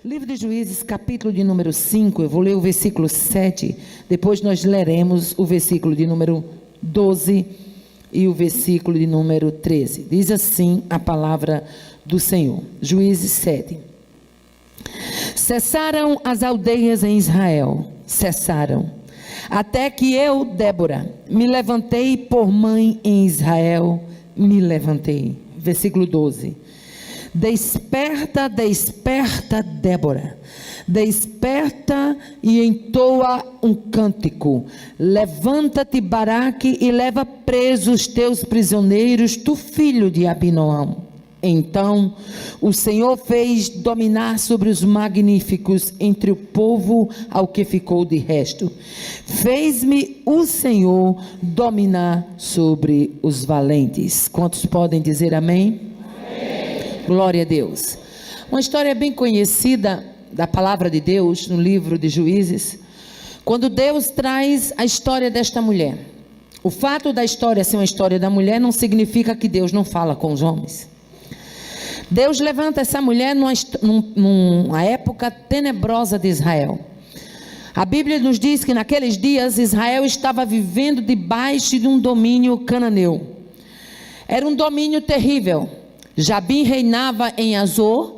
Livro de Juízes, capítulo de número 5, eu vou ler o versículo 7, depois nós leremos o versículo de número 12 e o versículo de número 13. Diz assim a palavra do Senhor. Juízes 7. Cessaram as aldeias em Israel, cessaram, até que eu, Débora, me levantei por mãe em Israel, me levantei. Versículo 12. Desperta, desperta, Débora, desperta e entoa um cântico. Levanta-te, Baraque, e leva presos os teus prisioneiros, tu filho de Abinoão. Então o Senhor fez dominar sobre os magníficos entre o povo ao que ficou de resto. Fez-me o Senhor dominar sobre os valentes. Quantos podem dizer amém? Glória a Deus. Uma história bem conhecida da palavra de Deus no livro de Juízes, quando Deus traz a história desta mulher. O fato da história ser uma história da mulher não significa que Deus não fala com os homens. Deus levanta essa mulher numa época tenebrosa de Israel. A Bíblia nos diz que naqueles dias Israel estava vivendo debaixo de um domínio cananeu. Era um domínio terrível. Jabim reinava em Azor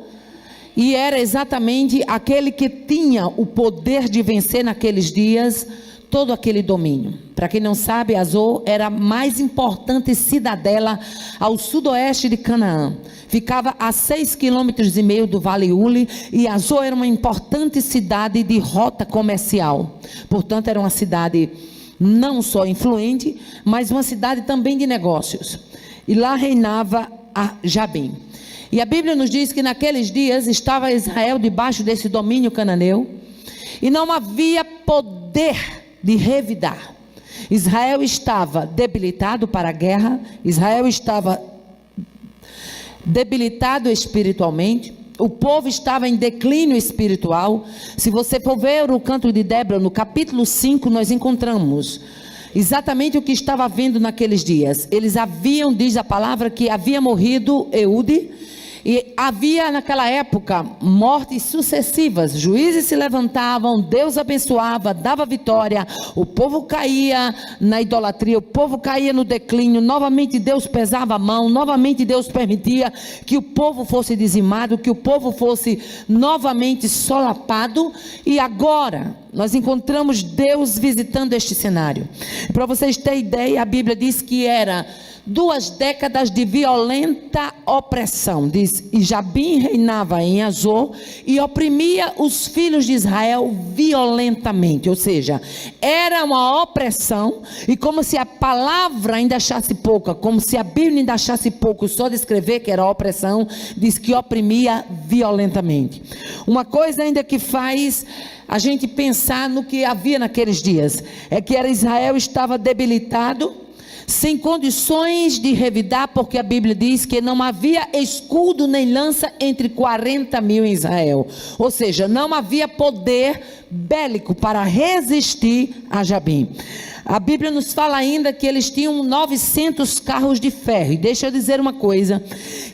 e era exatamente aquele que tinha o poder de vencer naqueles dias todo aquele domínio. Para quem não sabe, Azor era a mais importante cidadela ao sudoeste de Canaã. Ficava a 6,5 km do Vale Uli, e Azor era uma importante cidade de rota comercial. Portanto, era uma cidade não só influente, mas uma cidade também de negócios. E lá reinava a Jabim. E a Bíblia nos diz que naqueles dias estava Israel debaixo desse domínio cananeu, e não havia poder de revidar. Israel estava debilitado para a guerra, Israel estava debilitado espiritualmente, o povo estava em declínio espiritual. Se você for ver o canto de Débora, no capítulo 5, nós encontramos exatamente o que estava havendo naqueles dias. Eles haviam, diz a palavra, que havia morrido Eude, e havia naquela época mortes sucessivas. Juízes se levantavam, Deus abençoava, dava vitória, o povo caía na idolatria, o povo caía no declínio, novamente Deus pesava a mão, novamente Deus permitia que o povo fosse dizimado, que o povo fosse novamente solapado. E agora nós encontramos Deus visitando este cenário. Para vocês terem ideia, a Bíblia diz que era 2 décadas de violenta opressão. Diz: e Jabim reinava em Azor e oprimia os filhos de Israel violentamente. Ou seja, era uma opressão, e como se a palavra ainda achasse pouca, como se a Bíblia ainda achasse pouco só de escrever que era opressão, diz que oprimia violentamente. Uma coisa ainda que faz a gente pensar no que havia naqueles dias, é que Israel estava debilitado, sem condições de revidar, porque a Bíblia diz que não havia escudo nem lança entre 40 mil em Israel. Ou seja, não havia poder bélico para resistir a Jabim. A Bíblia nos fala ainda que eles tinham 900 carros de ferro. E deixa eu dizer uma coisa: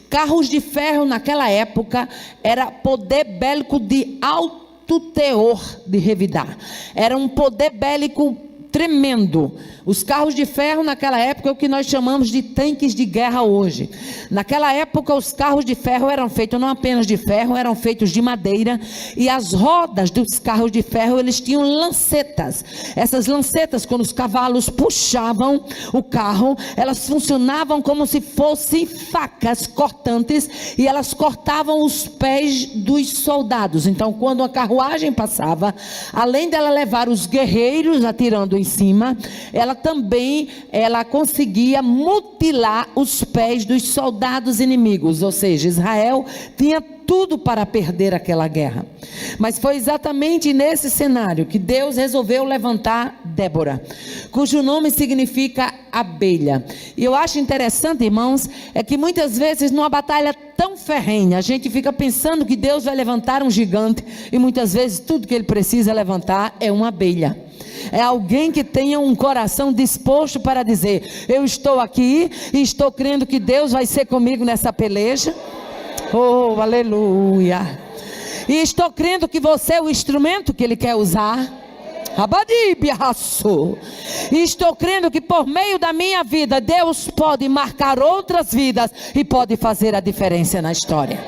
carros de ferro naquela época era poder bélico de alto teor de revidar. Era um poder bélico tremendo. Os carros de ferro naquela época é o que nós chamamos de tanques de guerra hoje. Naquela época os carros de ferro eram feitos não apenas de ferro, eram feitos de madeira, e as rodas dos carros de ferro, eles tinham lancetas. Essas lancetas, quando os cavalos puxavam o carro, elas funcionavam como se fossem facas cortantes, e elas cortavam os pés dos soldados. Então, quando a carruagem passava, além dela levar os guerreiros atirando em cima, ela conseguia mutilar os pés dos soldados inimigos. Ou seja, Israel tinha tudo para perder aquela guerra. Mas foi exatamente nesse cenário que Deus resolveu levantar Débora, cujo nome significa abelha. E eu acho interessante, irmãos, é que muitas vezes numa batalha tão ferrenha, a gente fica pensando que Deus vai levantar um gigante, e muitas vezes tudo que ele precisa levantar é uma abelha. É alguém que tenha um coração disposto para dizer: eu estou aqui e estou crendo que Deus vai ser comigo nessa peleja. Oh, aleluia. E estou crendo que você é o instrumento que Ele quer usar. E estou crendo que por meio da minha vida, Deus pode marcar outras vidas e pode fazer a diferença na história.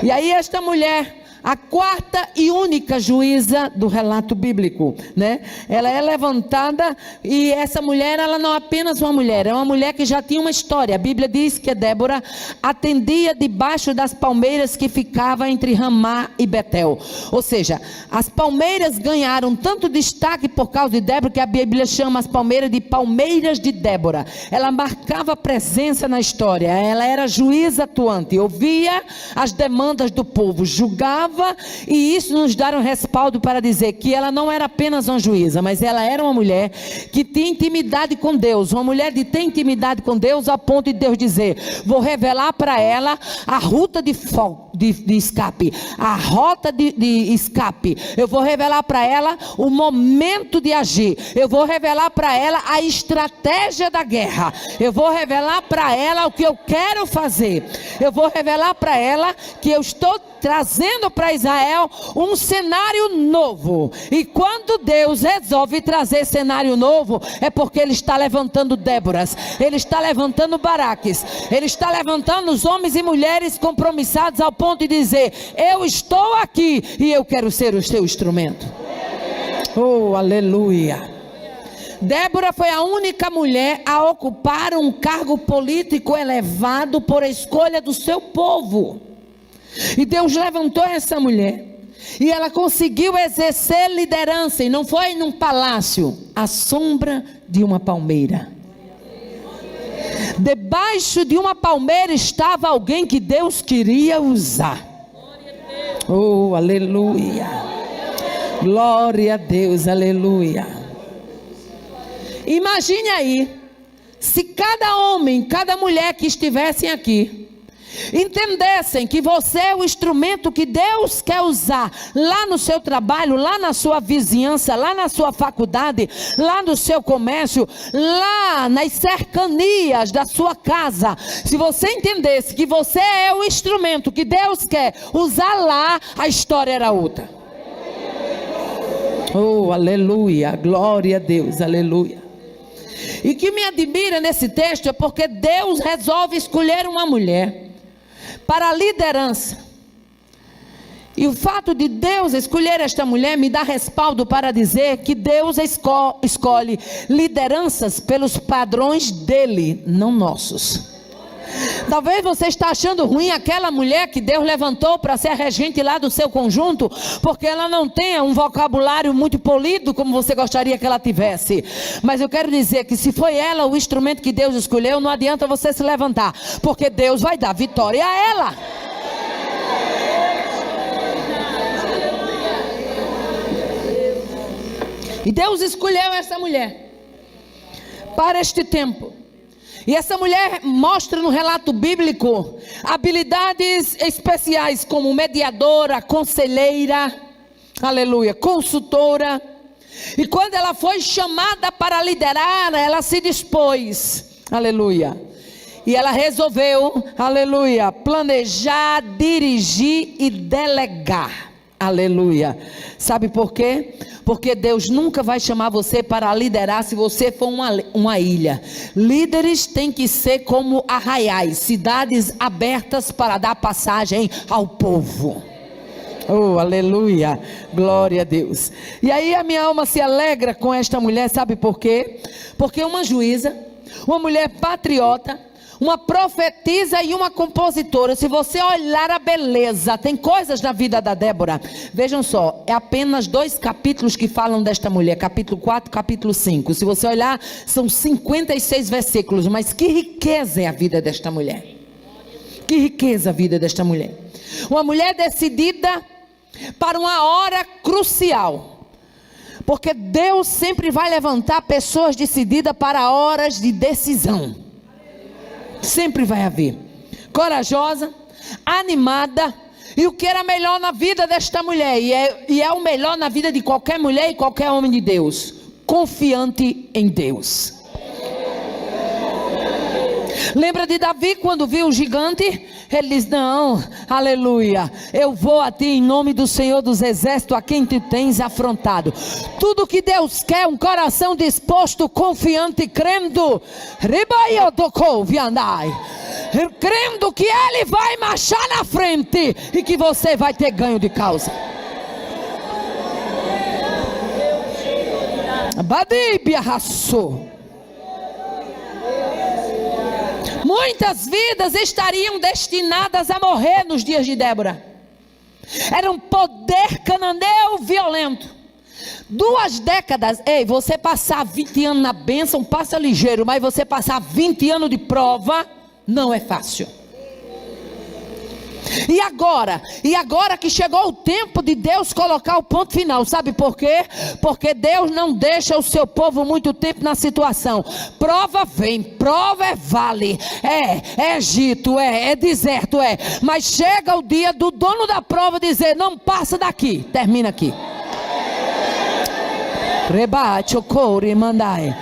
E aí esta mulher, a quarta e única juíza do relato bíblico, né? Ela é levantada, e essa mulher, ela não é apenas uma mulher, é uma mulher que já tinha uma história. A Bíblia diz que Débora atendia debaixo das palmeiras que ficavam entre Ramá e Betel. Ou seja, as palmeiras ganharam tanto destaque por causa de Débora, que a Bíblia chama as palmeiras de palmeiras de Débora. Ela marcava presença na história, ela era juíza atuante, ouvia as demandas do povo, julgava. E isso nos dá um respaldo para dizer que ela não era apenas uma juíza, mas ela era uma mulher que tinha intimidade com Deus, uma mulher que tem intimidade com Deus, a ponto de Deus dizer: vou revelar para ela a ruta de escape, a rota de escape. Eu vou revelar para ela o momento de agir. Eu vou revelar para ela a estratégia da guerra. Eu vou revelar para ela o que eu quero fazer. Eu vou revelar para ela que eu estou trazendo para Israel um cenário novo. E quando Deus resolve trazer cenário novo, é porque Ele está levantando Déboras, Ele está levantando Baraques, Ele está levantando os homens e mulheres compromissados ao ponto de dizer: eu estou aqui e eu quero ser o seu instrumento. Oh, aleluia. Débora foi a única mulher a ocupar um cargo político elevado por escolha do seu povo. E Deus levantou essa mulher, e ela conseguiu exercer liderança, e não foi num palácio, à sombra de uma palmeira. Debaixo de uma palmeira estava alguém que Deus queria usar. Oh, aleluia. Glória a Deus, aleluia. Imagine aí, se cada homem, cada mulher que estivessem aqui entendessem que você é o instrumento que Deus quer usar lá no seu trabalho, lá na sua vizinhança, lá na sua faculdade, lá no seu comércio, lá nas cercanias da sua casa. Se você entendesse que você é o instrumento que Deus quer usar lá, a história era outra. Oh, aleluia, glória a Deus, aleluia. E o que me admira nesse texto é porque Deus resolve escolher uma mulher para a liderança. E o fato de Deus escolher esta mulher me dá respaldo para dizer que Deus escolhe lideranças pelos padrões dele, não nossos. Talvez você está achando ruim aquela mulher que Deus levantou para ser a regente lá do seu conjunto, porque ela não tem um vocabulário muito polido como você gostaria que ela tivesse. Mas eu quero dizer que se foi ela o instrumento que Deus escolheu, não adianta você se levantar, porque Deus vai dar vitória a ela. E Deus escolheu essa mulher para este tempo. E essa mulher mostra no relato bíblico habilidades especiais como mediadora, conselheira, aleluia, consultora. E quando ela foi chamada para liderar, ela se dispôs, aleluia. E ela resolveu, aleluia, planejar, dirigir e delegar, aleluia. Sabe por quê? Porque Deus nunca vai chamar você para liderar se você for uma ilha. Líderes têm que ser como arraiais, cidades abertas para dar passagem ao povo. Oh, aleluia, glória a Deus. E aí a minha alma se alegra com esta mulher, sabe por quê? Porque uma juíza, uma mulher patriota, uma profetisa e uma compositora. Se você olhar a beleza, tem coisas na vida da Débora. Vejam só, é apenas 2 capítulos que falam desta mulher, capítulo 4, capítulo 5. Se você olhar, são 56 versículos, mas que riqueza é a vida desta mulher. Que riqueza a vida desta mulher. Uma mulher decidida para uma hora crucial. Porque Deus sempre vai levantar pessoas decididas para horas de decisão. Sempre vai haver. Corajosa, animada. E o que era melhor na vida desta mulher, e é o melhor na vida de qualquer mulher e qualquer homem de Deus: confiante em Deus. Lembra de Davi quando viu o gigante? Ele diz: não, aleluia, eu vou a ti em nome do Senhor dos Exércitos, a quem tu tens afrontado. Tudo que Deus quer, um coração disposto, confiante, crendo, crendo que Ele vai marchar na frente e que você vai ter ganho de causa. Badibia raçou. Muitas vidas estariam destinadas a morrer nos dias de Débora. Era um poder cananeu violento. 2 décadas. Ei, você passar 20 anos na bênção passa ligeiro, mas você passar 20 anos de prova não é fácil. E agora que chegou o tempo de Deus colocar o ponto final, sabe por quê? Porque Deus não deixa o seu povo muito tempo na situação. Prova vem, prova é vale, é Egito, é deserto, mas chega o dia do dono da prova dizer: não passa daqui, termina aqui. Rebate o couro e mandai.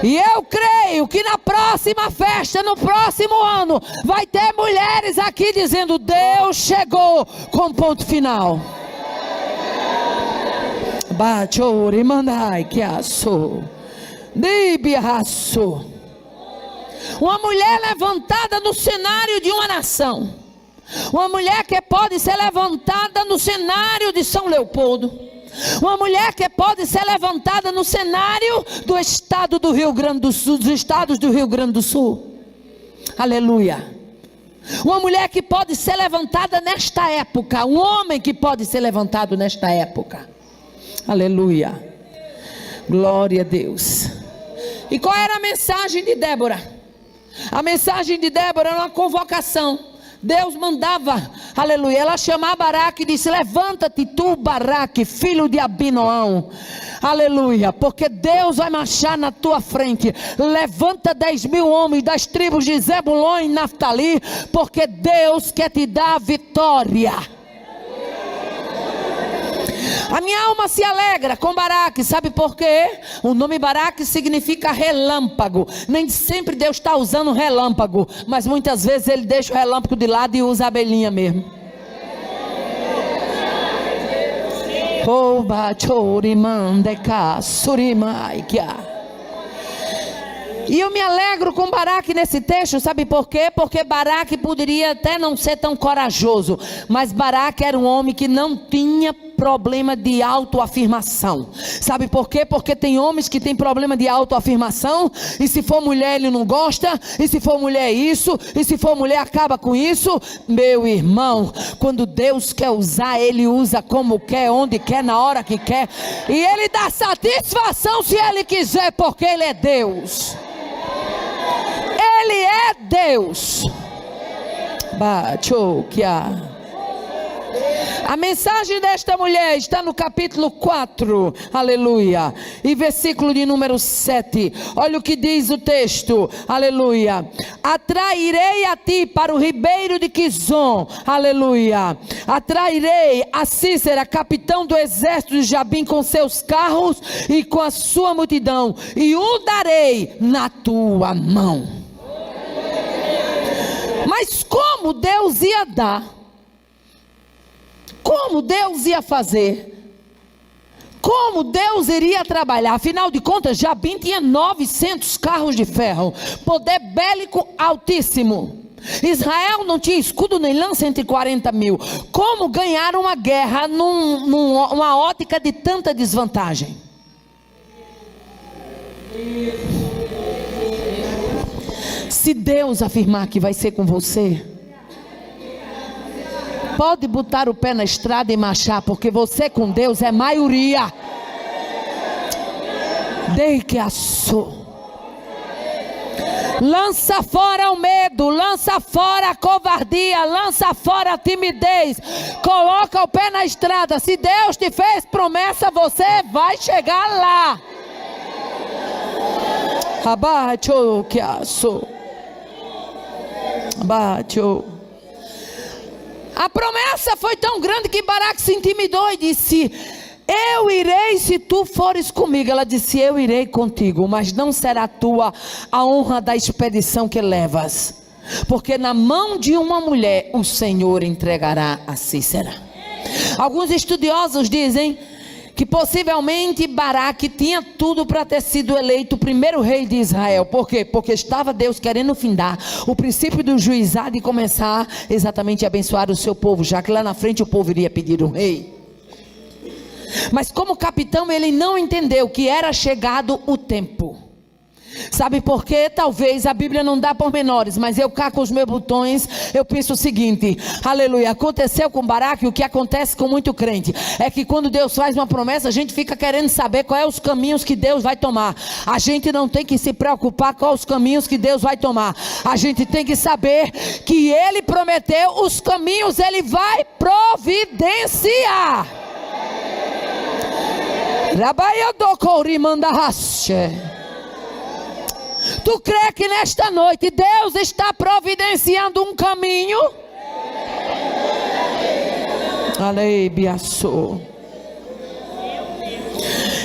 E eu creio que na próxima festa, no próximo ano, vai ter mulheres aqui dizendo: Deus chegou com ponto final. Bachori mandai que assou. Dibiaço. Uma mulher levantada no cenário de uma nação. Uma mulher que pode ser levantada no cenário de São Leopoldo. Uma mulher que pode ser levantada no cenário do estado do Rio Grande do Sul, dos estados do Rio Grande do Sul. Aleluia. Uma mulher que pode ser levantada nesta época. Um homem que pode ser levantado nesta época. Aleluia. Glória a Deus. E qual era a mensagem de Débora? A mensagem de Débora era uma convocação. Deus mandava, aleluia, ela chamava Baraque e disse: levanta-te tu, Baraque, filho de Abinoão, aleluia, porque Deus vai marchar na tua frente. Levanta 10.000 homens das tribos de Zebulon e Naftali, porque Deus quer te dar a vitória. A minha alma se alegra com Baraque, sabe por quê? O nome Baraque significa relâmpago. Nem sempre Deus está usando relâmpago, mas muitas vezes Ele deixa o relâmpago de lado e usa a abelhinha mesmo. E eu me alegro com Baraque nesse texto, sabe por quê? Porque Baraque poderia até não ser tão corajoso, mas Baraque era um homem que não tinha problema de autoafirmação. Sabe por quê? Porque tem homens que têm problema de autoafirmação, e se for mulher ele não gosta, e se for mulher isso, e se for mulher acaba com isso. Meu irmão, quando Deus quer usar, Ele usa como quer, onde quer, na hora que quer, e Ele dá satisfação se Ele quiser, porque Ele é Deus. Ele é Deus. A mensagem desta mulher está no capítulo 4, aleluia, e versículo de número 7. Olha o que diz o texto, aleluia: atrairei a ti para o ribeiro de Quizon, aleluia, atrairei a Cícera, capitão do exército de Jabim, com seus carros e com a sua multidão, e o darei na tua mão. Mas como Deus ia dar? Como Deus ia fazer? Como Deus iria trabalhar? Afinal de contas, Jabim tinha 900 carros de ferro, poder bélico altíssimo. Israel não tinha escudo nem lança, 140.000. Como ganhar uma guerra numa ótica de tanta desvantagem? Se Deus afirmar que vai ser com você, pode botar o pé na estrada e marchar, porque você com Deus é maioria. Dei que assou. Lança fora o medo, lança fora a covardia, lança fora a timidez. Coloca o pé na estrada. Se Deus te fez promessa, você vai chegar lá. Abate o que assou. Abate o. A promessa foi tão grande que Baraque se intimidou e disse: eu irei se tu fores comigo. Ela disse: eu irei contigo, mas não será tua a honra da expedição que levas, porque na mão de uma mulher o Senhor entregará a Sísera. Alguns estudiosos dizem que possivelmente Baraque tinha tudo para ter sido eleito o primeiro rei de Israel. Por quê? Porque estava Deus querendo findar o princípio do juizado e começar exatamente a abençoar o seu povo, já que lá na frente o povo iria pedir um rei. Mas como capitão ele não entendeu que era chegado o tempo. Sabe por quê? Talvez a Bíblia não dá pormenores, mas eu cá com os meus botões, eu penso o seguinte: aleluia, aconteceu com Baraque o que acontece com muito crente, é que quando Deus faz uma promessa, a gente fica querendo saber quais os caminhos que Deus vai tomar. A gente não tem que se preocupar com os caminhos que Deus vai tomar, a gente tem que saber que Ele prometeu, os caminhos Ele vai providenciar. Tu crê que nesta noite Deus está providenciando um caminho?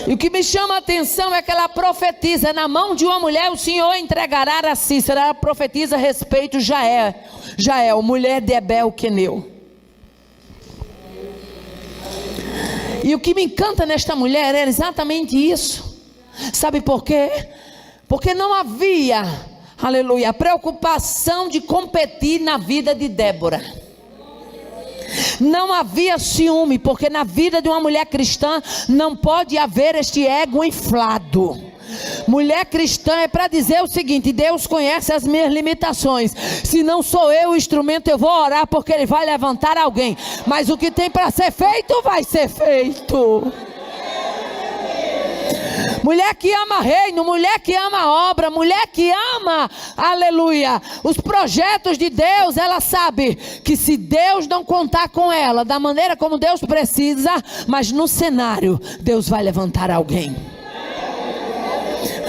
E o que me chama a atenção é que ela profetiza: na mão de uma mulher o Senhor entregará a Sísera. Ela profetiza a respeito de Jael, mulher de Ebel queneu. E o que me encanta nesta mulher é exatamente isso. Sabe por quê? Porque não havia, aleluia, preocupação de competir na vida de Débora. Não havia ciúme, porque na vida de uma mulher cristã não pode haver este ego inflado. Mulher cristã é para dizer o seguinte: Deus conhece as minhas limitações, se não sou eu o instrumento, eu vou orar porque Ele vai levantar alguém, mas o que tem para ser feito, vai ser feito. Mulher que ama reino, mulher que ama obra, mulher que ama, aleluia, os projetos de Deus. Ela sabe que se Deus não contar com ela da maneira como Deus precisa, mas no cenário, Deus vai levantar alguém.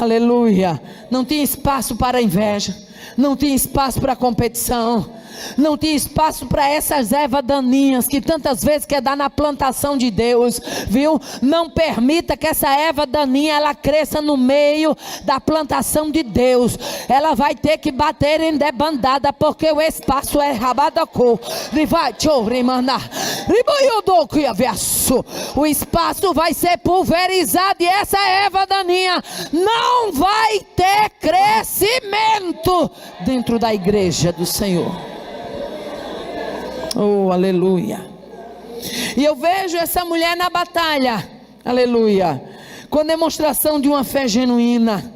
Aleluia. Não tinha espaço para inveja, não tinha espaço para competição, não tinha espaço para essas ervas daninhas que tantas vezes quer dar na plantação de Deus, viu? Não permita que essa erva daninha ela cresça no meio da plantação de Deus. Ela vai ter que bater em debandada, porque o espaço é rabadacô. O espaço vai ser pulverizado e essa erva daninha não vai ter crescimento dentro da igreja do Senhor. Oh, aleluia. E eu vejo essa mulher na batalha, aleluia, com demonstração de uma fé genuína.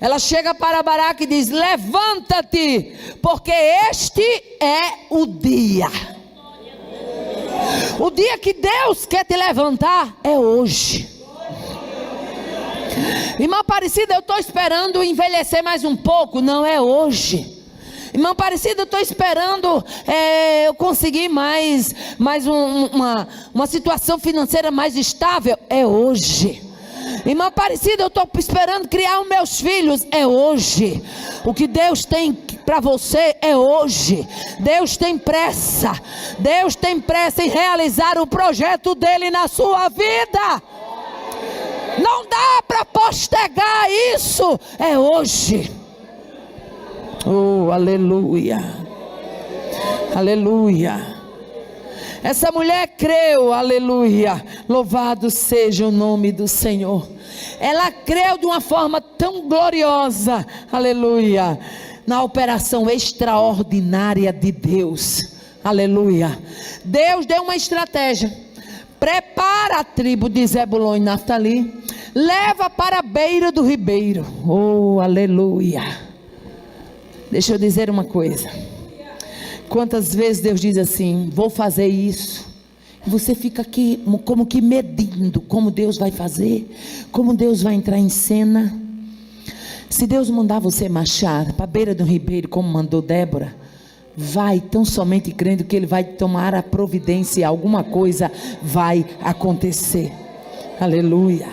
Ela chega para Baraque e diz: levanta-te, porque este é o dia. O dia que Deus quer te levantar é hoje. Irmã Aparecida, eu estou esperando envelhecer mais um pouco. Não, é hoje. Irmã Aparecida, eu estou esperando eu conseguir uma situação financeira mais estável. É hoje. Irmã Aparecida, eu estou esperando criar os meus filhos. É hoje. O que Deus tem para você é hoje. Deus tem pressa. Deus tem pressa em realizar o projeto dele na sua vida. Não dá para postergar isso. É hoje. Oh, aleluia. Aleluia. Essa mulher creu, aleluia. Louvado seja o nome do Senhor. Ela creu de uma forma tão gloriosa, aleluia, na operação extraordinária de Deus, aleluia. Deus deu uma estratégia: prepara a tribo de Zebulon e Naftali, leva para a beira do ribeiro. Oh, aleluia. Deixa eu dizer uma coisa. Quantas vezes Deus diz assim: vou fazer isso, e você fica aqui como que medindo como Deus vai fazer, como Deus vai entrar em cena. Se Deus mandar você marchar para a beira do ribeiro, como mandou Débora, vai tão somente crendo que Ele vai tomar a providência, alguma coisa vai acontecer. Aleluia.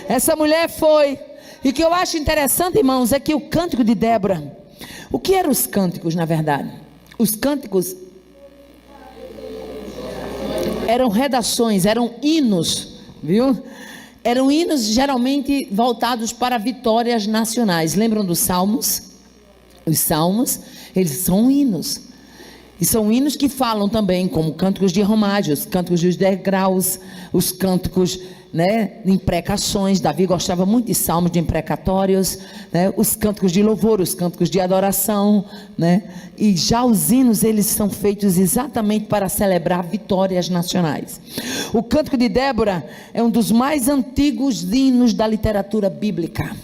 Essa mulher foi. E o que eu acho interessante, irmãos, é que o cântico de Débora, o que eram os cânticos na verdade? Os cânticos eram redações, eram hinos viu? Eram hinos geralmente voltados para vitórias nacionais. Lembram dos salmos? Os salmos, eles são hinos. E são hinos que falam também como cânticos de romagem, os cânticos dos degraus, os cânticos, né, de imprecações. Davi gostava muito de salmos de imprecatórios, né, os cânticos de louvor, os cânticos de adoração, né, e já os hinos, eles são feitos exatamente para celebrar vitórias nacionais. O Cântico de Débora é um dos mais antigos hinos da literatura bíblica.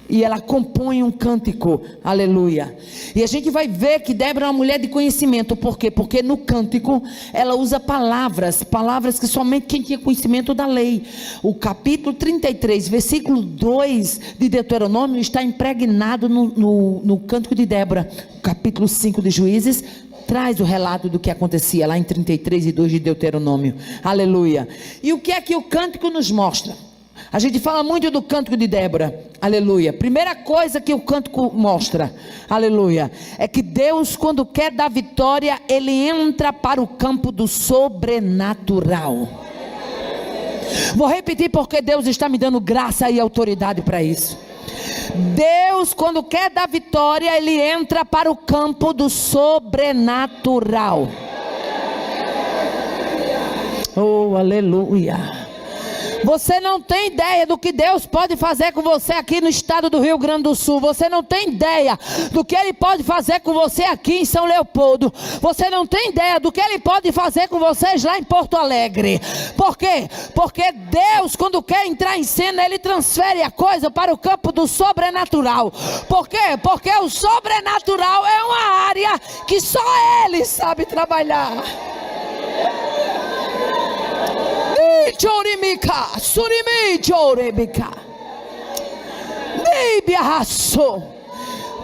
E ela compõe um cântico, aleluia. E a gente vai ver que Débora é uma mulher de conhecimento. Por quê? Porque no cântico ela usa palavras que somente quem tinha conhecimento da lei. O capítulo 33, versículo 2 de Deuteronômio está impregnado no cântico de Débora. O capítulo 5 de Juízes traz o relato do que acontecia lá em 33 e 2 de Deuteronômio, aleluia. E o que é que o cântico nos mostra? A gente fala muito do cântico de Débora, aleluia. Primeira coisa que o cântico mostra, aleluia, é que Deus, quando quer dar vitória, Ele entra para o campo do sobrenatural. Vou repetir porque Deus está me dando graça e autoridade para isso. Deus, quando quer dar vitória, Ele entra para o campo do sobrenatural. Oh, aleluia. Você não tem ideia do que Deus pode fazer com você aqui no estado do Rio Grande do Sul. Você não tem ideia do que Ele pode fazer com você aqui em São Leopoldo. Você não tem ideia do que Ele pode fazer com vocês lá em Porto Alegre. Por quê? Porque Deus, quando quer entrar em cena, Ele transfere a coisa para o campo do sobrenatural. Por quê? Porque o sobrenatural é uma área que só Ele sabe trabalhar. Chorimica, surimi, chorimica.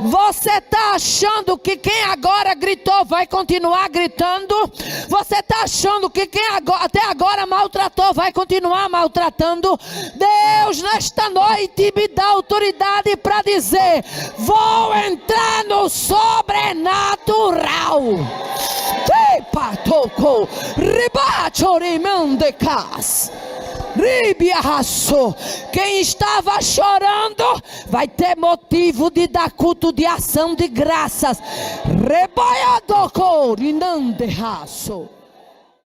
Você está achando que quem agora gritou vai continuar gritando? Você está achando que quem até agora maltratou vai continuar maltratando? Deus nesta noite me dá autoridade para dizer: vou entrar no sobrenatural. Quem estava chorando vai ter motivo de dar culto de ação de graças. Rebaiadoko rinande raso.